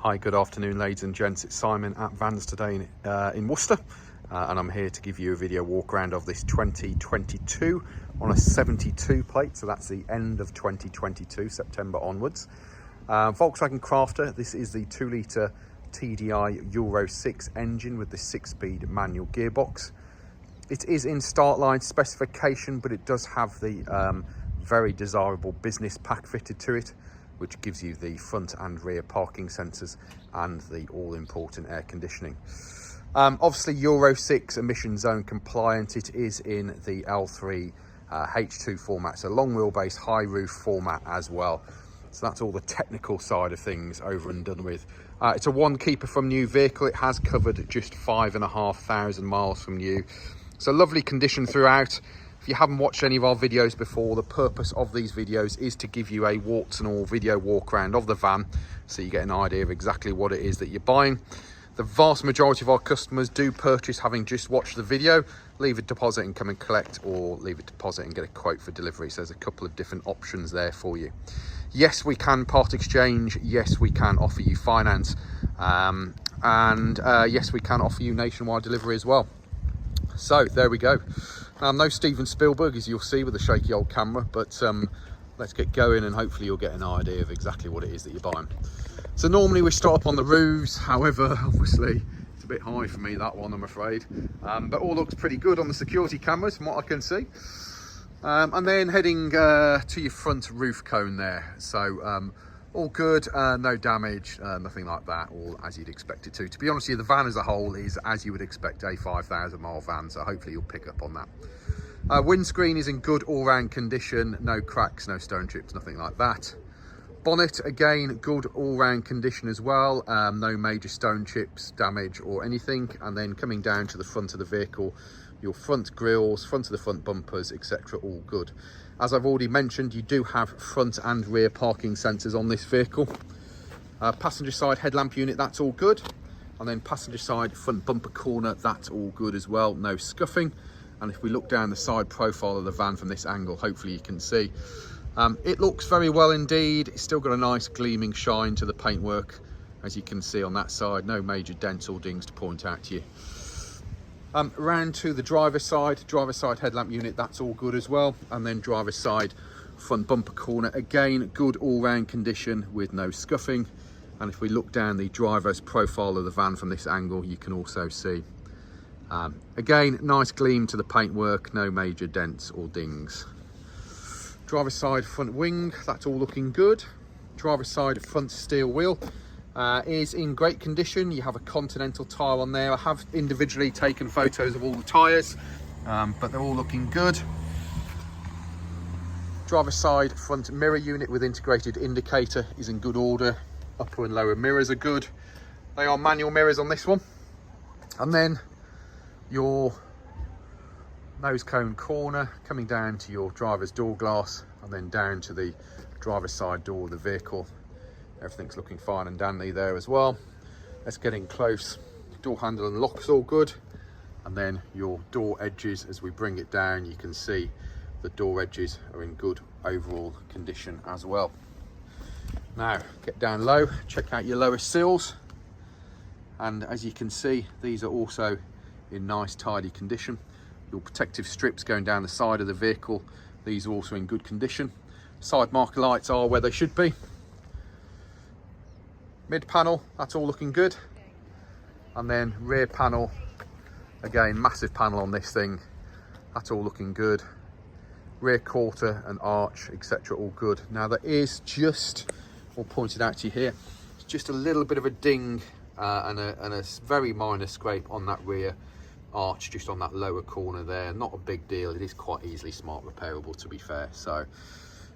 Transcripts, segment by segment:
Hi, good afternoon ladies and gents, it's Simon at Vans Today in Worcester, and I'm here to give you a video walk around of this 2022 on a 72 plate, so that's the end of 2022, September onwards. Volkswagen Crafter. This is the 2 litre TDI Euro 6 engine with the 6-speed manual gearbox. It is in Startline specification, but it does have the very desirable business pack fitted to it, which gives you the front and rear parking sensors and the all-important air conditioning. Obviously Euro 6 emission zone compliant. It is in the L3 H2 format, so long wheelbase, high roof format as well. So that's all the technical side of things over and done with. It's a one keeper from new vehicle. It has covered just 5,500 miles from new. So lovely condition throughout. If you haven't watched any of our videos before, the purpose of these videos is to give you a warts and all video walk around of the van, so you get an idea of exactly what it is that you're buying. The vast majority of our customers do purchase having just watched the video, leave a deposit and come and collect, or leave a deposit and get a quote for delivery. So there's a couple of different options there for you. Yes, we can part exchange. Yes, we can offer you finance. Yes, we can offer you nationwide delivery as well. So there we go. Now, I'm no Steven Spielberg, as you'll see with the shaky old camera, but let's get going and hopefully you'll get an idea of exactly what it is that you're buying. So normally we start up on the roofs, however, obviously it's a bit high for me, that one, I'm afraid. But all looks pretty good on the security cameras from what I can see. And then heading to your front roof cone there. So all good, no damage, nothing like that, all as you'd expect it to. To be honest with you, the van as a whole is as you would expect a 5,000 mile van, so hopefully you'll pick up on that. Windscreen is in good all-round condition, no cracks, no stone chips, nothing like that. Bonnet, again, good all-round condition as well, no major stone chips, damage or anything. And then coming down to the front of the vehicle, your front grills, front of the front bumpers, etc., all good. As I've already mentioned, you do have front and rear parking sensors on this vehicle. Passenger side headlamp unit, that's all good. And then passenger side front bumper corner, that's all good as well, no scuffing. And if we look down the side profile of the van from this angle, hopefully you can see, it looks very well indeed. It's still got a nice gleaming shine to the paintwork, as you can see on that side. No major dents or dings to point out to you. Round to the driver's side headlamp unit, that's all good as well. And then driver's side front bumper corner, again, good all-round condition with no scuffing. And if we look down the driver's profile of the van from this angle, you can also see, again, nice gleam to the paintwork, no major dents or dings. Driver's side front wing, that's all looking good. Driver's side front steel wheel is in great condition. You have a Continental tyre on there. I have individually taken photos of all the tyres, but they're all looking good. Driver's side front mirror unit with integrated indicator is in good order. Upper and lower mirrors are good. They are manual mirrors on this one. And then your nose cone corner, coming down to your driver's door glass and then down to the driver's side door of the vehicle. Everything's looking fine and dandy there as well. Let's get in close. Door handle and lock's all good. And then your door edges, as we bring it down, you can see the door edges are in good overall condition as well. Now, get down low, check out your lower sills. And as you can see, these are also in nice, tidy condition. Your protective strips going down the side of the vehicle, these are also in good condition. Side marker lights are where they should be. Mid panel, that's all looking good. And then rear panel, again, massive panel on this thing, that's all looking good. Rear quarter and arch, etc., all good. Now there is just, all pointed out to you here, just a little bit of a ding and a very minor scrape on that rear arch, just on that lower corner there. Not a big deal, it is quite easily smart repairable, to be fair. So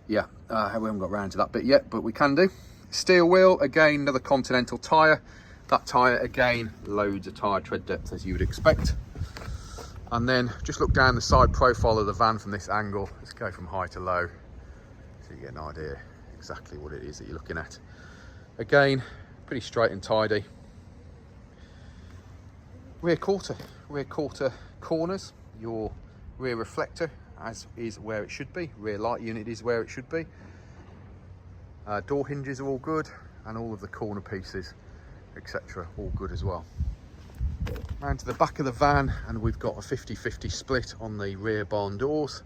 yeah, we haven't got around to that bit yet, but we can do. Steel wheel, again, another Continental tyre. That tyre, again, loads of tyre tread depth as you would expect. And then just look down the side profile of the van from this angle. Let's go from high to low so you get an idea exactly what it is that you're looking at. Again, pretty straight and tidy. Rear quarter corners, your rear reflector as is where it should be. Rear light unit is where it should be. Door hinges are all good, and all of the corner pieces etc. all good as well. Round to the back of the van, and we've got a 50-50 split on the rear barn doors,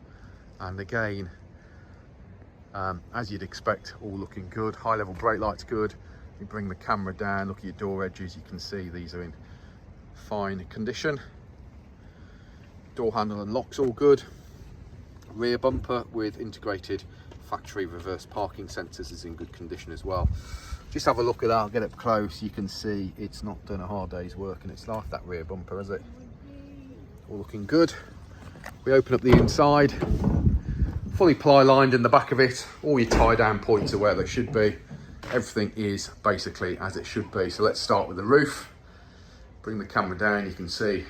and again, as you'd expect, all looking good. High level brake lights good. You bring the camera down, look at your door edges, you can see these are in fine condition. Door handle and locks all good. Rear bumper with integrated factory reverse parking sensors is in good condition as well. Just have a look at that, I'll get up close, you can see it's not done a hard day's work in its life, that rear bumper, has it? All looking good. We open up the inside, fully ply lined in the back of it, all your tie down points are where they should be. Everything is basically as it should be. So let's start with the roof. Bring the camera down, you can see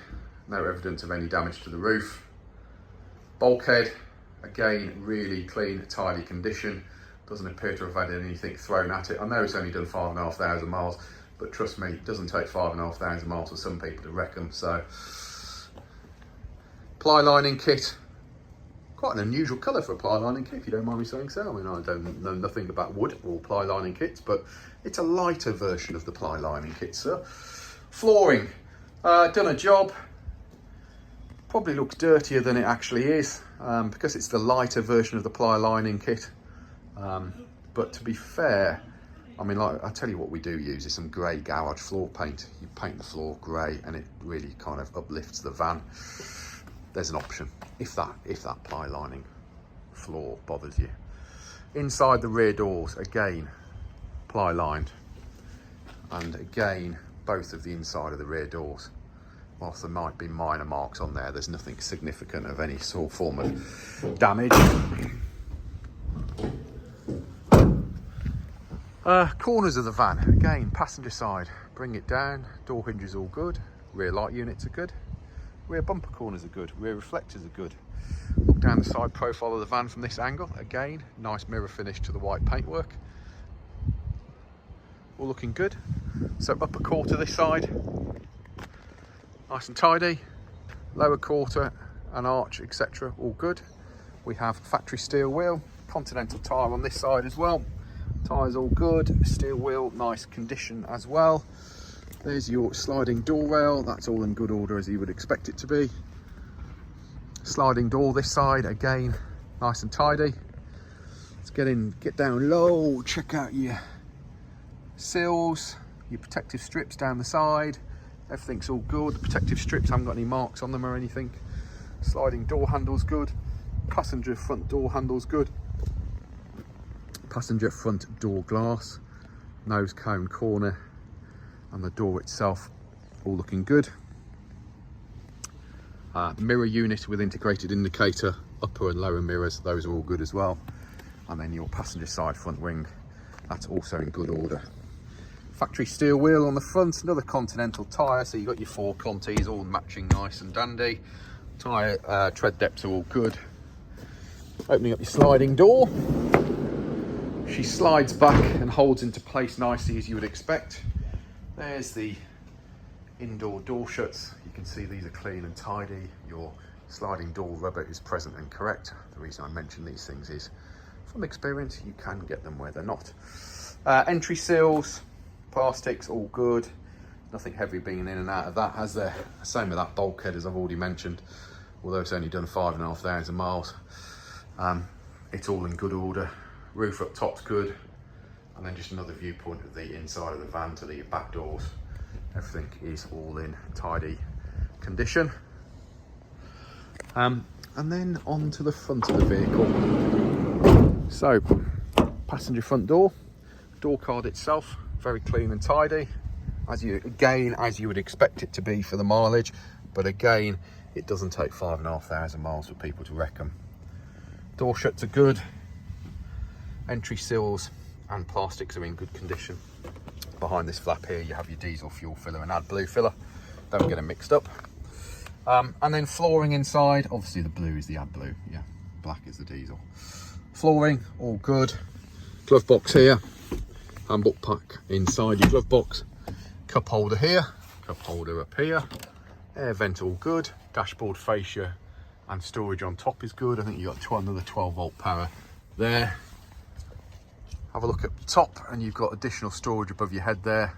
no evidence of any damage to the roof. Bulkhead, again, really clean, tidy condition. Doesn't appear to have had anything thrown at it. I know it's only done 5,500 miles, but trust me, it doesn't take 5,500 miles for some people to wreck them. So, ply lining kit, quite an unusual colour for a ply lining kit, if you don't mind me saying so. I mean, I don't know nothing about wood or ply lining kits, but it's a lighter version of the ply lining kit, sir. Flooring, done a job. Probably looks dirtier than it actually is, because it's the lighter version of the ply lining kit. But to be fair, I mean, like, I tell you what we do use is some grey garage floor paint. You paint the floor grey and it really kind of uplifts the van. There's an option if that ply lining floor bothers you. Inside the rear doors, again, ply lined, and again, both of the inside of the rear doors, whilst there might be minor marks on there, there's nothing significant of any sort of form of damage. Corners of the van, again, passenger side, bring it down, door hinges all good, rear light units are good, rear bumper corners are good, rear reflectors are good. Look down the side profile of the van from this angle, again, nice mirror finish to the white paintwork. All looking good. So upper quarter this side, nice and tidy. Lower quarter and arch, etc. all good. We have factory steel wheel, Continental tyre on this side as well. Tyres all good, steel wheel, nice condition as well. There's your sliding door rail, that's all in good order as you would expect it to be. Sliding door this side, again, nice and tidy. Let's get down low, check out your sills, your protective strips down the side. Everything's all good. The protective strips haven't got any marks on them or anything. Sliding door handle's good. Passenger front door handle's good. Passenger front door glass, nose cone corner, and the door itself all looking good. Mirror unit with integrated indicator, upper and lower mirrors, those are all good as well. And then your passenger side front wing, that's also in good order. Factory steel wheel on the front, another Continental tyre, so you've got your 4 Contis all matching nice and dandy. Tyre tread depths are all good. Opening up your sliding door. She slides back and holds into place nicely as you would expect. There's the indoor door shuts. You can see these are clean and tidy. Your sliding door rubber is present and correct. The reason I mention these things is, from experience, you can get them where they're not. Entry sills, plastics, all good. Nothing heavy being in and out of that, has there? Same with that bulkhead, as I've already mentioned. Although it's only done 5,500 miles, it's all in good order. Roof up top's good, and then just another viewpoint of the inside of the van to the back doors. Everything is all in tidy condition. And then on to the front of the vehicle. So, passenger front door, door card itself, very clean and tidy, as you would expect it to be for the mileage, but again, it doesn't take 5,500 miles for people to wreck them. Door shuts are good. Entry sills and plastics are in good condition. Behind this flap here, you have your diesel fuel filler and AdBlue filler. Don't get them mixed up. And then flooring inside, obviously the blue is the AdBlue, yeah, black is the diesel. Flooring, all good. Glove box here, handbook pack inside your glove box. Cup holder here, cup holder up here. Air vent all good. Dashboard fascia and storage on top is good. I think you've got another 12 volt power there. Have a look at the top and you've got additional storage above your head there.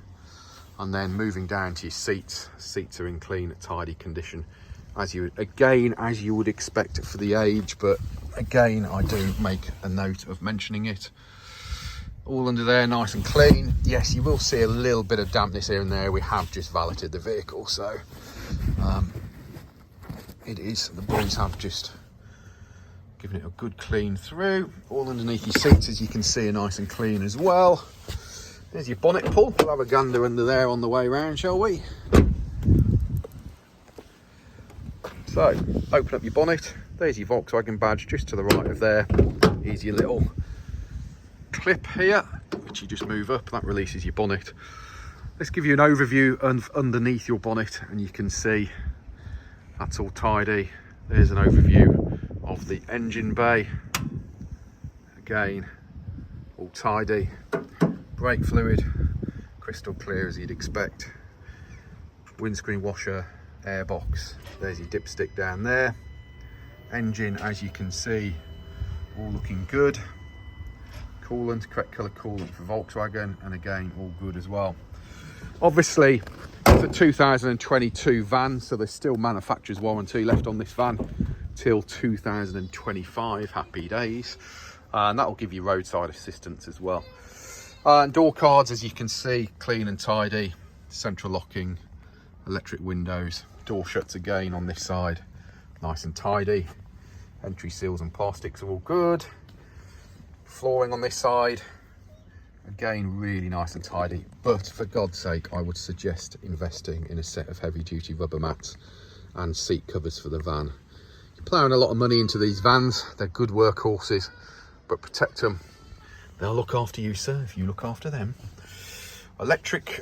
And then moving down to your seats. Seats are in clean, tidy condition, as you would expect for the age, but again, I do make a note of mentioning it. All under there, nice and clean. Yes, you will see a little bit of dampness here and there. We have just valeted the vehicle, so the boys have just given it a good clean through. All underneath your seats, as you can see, are nice and clean as well. There's your bonnet pull. We'll have a gander under there on the way round, shall we? So, open up your bonnet. There's your Volkswagen badge just to the right of there. Here's your little clip here, which you just move up. That releases your bonnet. Let's give you an overview of underneath your bonnet, and you can see that's all tidy. There's an overview of the engine bay. Again, all tidy. Brake fluid, crystal clear as you'd expect. Windscreen washer, airbox. There's your dipstick down there. Engine, as you can see, all looking good. Coolant, correct colour coolant for Volkswagen, and again, all good as well. Obviously, it's a 2022 van, so there's still manufacturer's warranty left on this van till 2025. Happy days. And that'll give you roadside assistance as well. And door cards, as you can see, clean and tidy. Central locking, electric windows, door shuts again on this side, nice and tidy. Entry seals and plastics are all good. Flooring on this side, again, really nice and tidy. But for God's sake, I would suggest investing in a set of heavy duty rubber mats and seat covers for the van. You're ploughing a lot of money into these vans. They're good workhorses, but protect them. They'll look after you, sir, if you look after them. Not electric,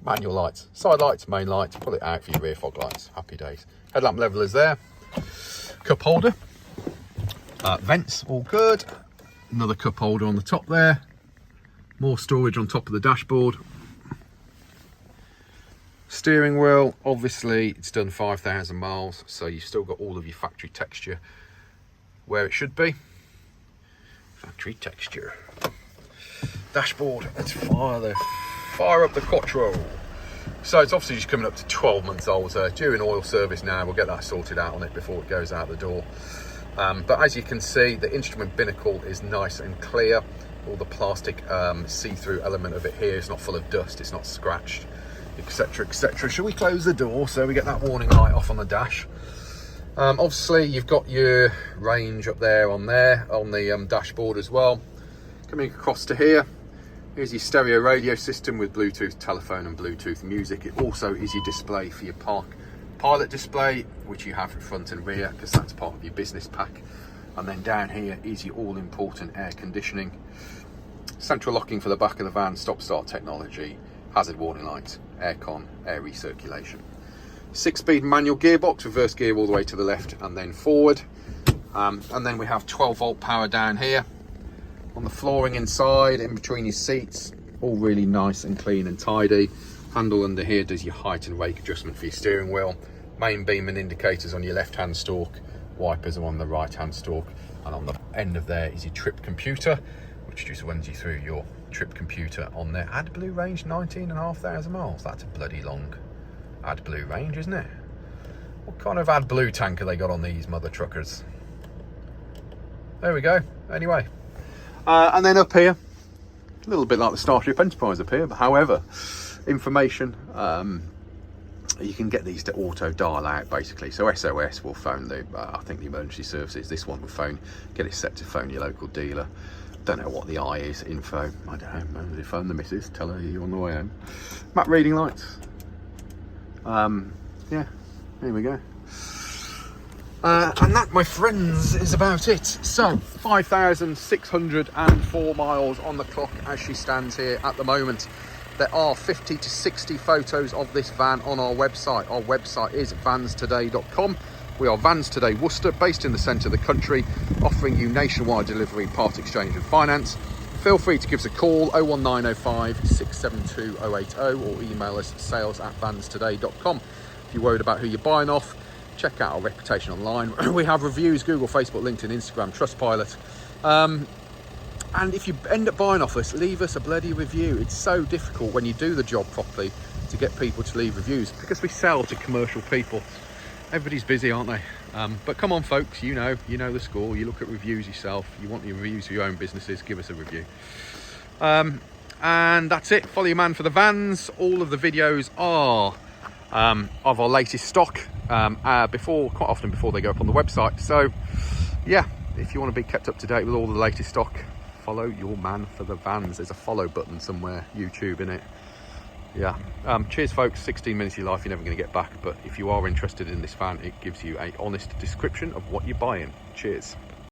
manual lights. Side lights, main lights, pull it out for your rear fog lights. Happy days. Headlamp levelers there. Cup holder. Vents, all good. Another cup holder on the top there. More storage on top of the dashboard. Steering wheel, obviously it's done 5,000 miles, so you've still got all of your factory texture where it should be. Factory texture. Dashboard, let's fire up the Quattro. So it's obviously just coming up to 12 months old, so due an oil service now. We'll get that sorted out on it before it goes out the door. But as you can see, the instrument binnacle is nice and clear. All the plastic see-through element of it here is not full of dust, it's not scratched, etc, etc. Shall we close the door so we get that warning light off on the dash? Obviously you've got your range up there on the dashboard as well. Coming across to here, here's your stereo radio system with Bluetooth telephone and Bluetooth music. It also is your display for your pilot display, which you have in front and rear, because that's part of your business pack. And then down here is your all-important air conditioning, central locking for the back of the van, stop-start technology, hazard warning lights, aircon, air recirculation. 6-speed manual gearbox, reverse gear all the way to the left and then forward. And then we have 12-volt power down here. On the flooring inside, in between your seats, all really nice and clean and tidy. Handle under here does your height and rake adjustment for your steering wheel. Main beam and indicators on your left-hand stalk. Wipers are on the right-hand stalk. And on the end of there is your trip computer, which just runs you through your trip computer on there. AdBlue range, 19,500 miles. That's a bloody long AdBlue range, isn't it? What kind of AdBlue tank have they got on these mother truckers? There we go. Anyway. And then up here, a little bit like the Starship Enterprise up here, but however, information, you can get these to auto dial out basically. So SOS will phone I think the emergency services. This one will get it set to phone your local dealer. Don't know what the I is, info, I don't know, maybe phone the missus, tell her you're on the way home. Map reading lights. Yeah, here we go. And that, my friends, is about it. So 5,604 miles on the clock as she stands here at the moment. There are 50 to 60 photos of this van on our website. Our website is vanstoday.com. We are Vans Today Worcester, based in the centre of the country, offering you nationwide delivery, part exchange and finance. Feel free to give us a call, 01905 672 080, or email us sales@vanstoday.com. If you're worried about who you're buying off, check out our reputation online. We have reviews, Google, Facebook, LinkedIn, Instagram, Trustpilot. And if you end up buying off us, leave us a bloody review. It's so difficult when you do the job properly to get people to leave reviews, because we sell to commercial people. Everybody's busy, aren't they? But come on, folks, you know the score. You look at reviews yourself. You want your reviews for your own businesses, give us a review. And that's it. Follow your man for the vans. All of the videos are of our latest stock, quite often before they go up on the website. So yeah, if you want to be kept up to date with all the latest stock, follow your man for the vans. There's a follow button somewhere, YouTube, in it. Yeah. Cheers, folks. 16 minutes of your life you're never going to get back, but if you are interested in this van, it gives you an honest description of what you're buying. Cheers.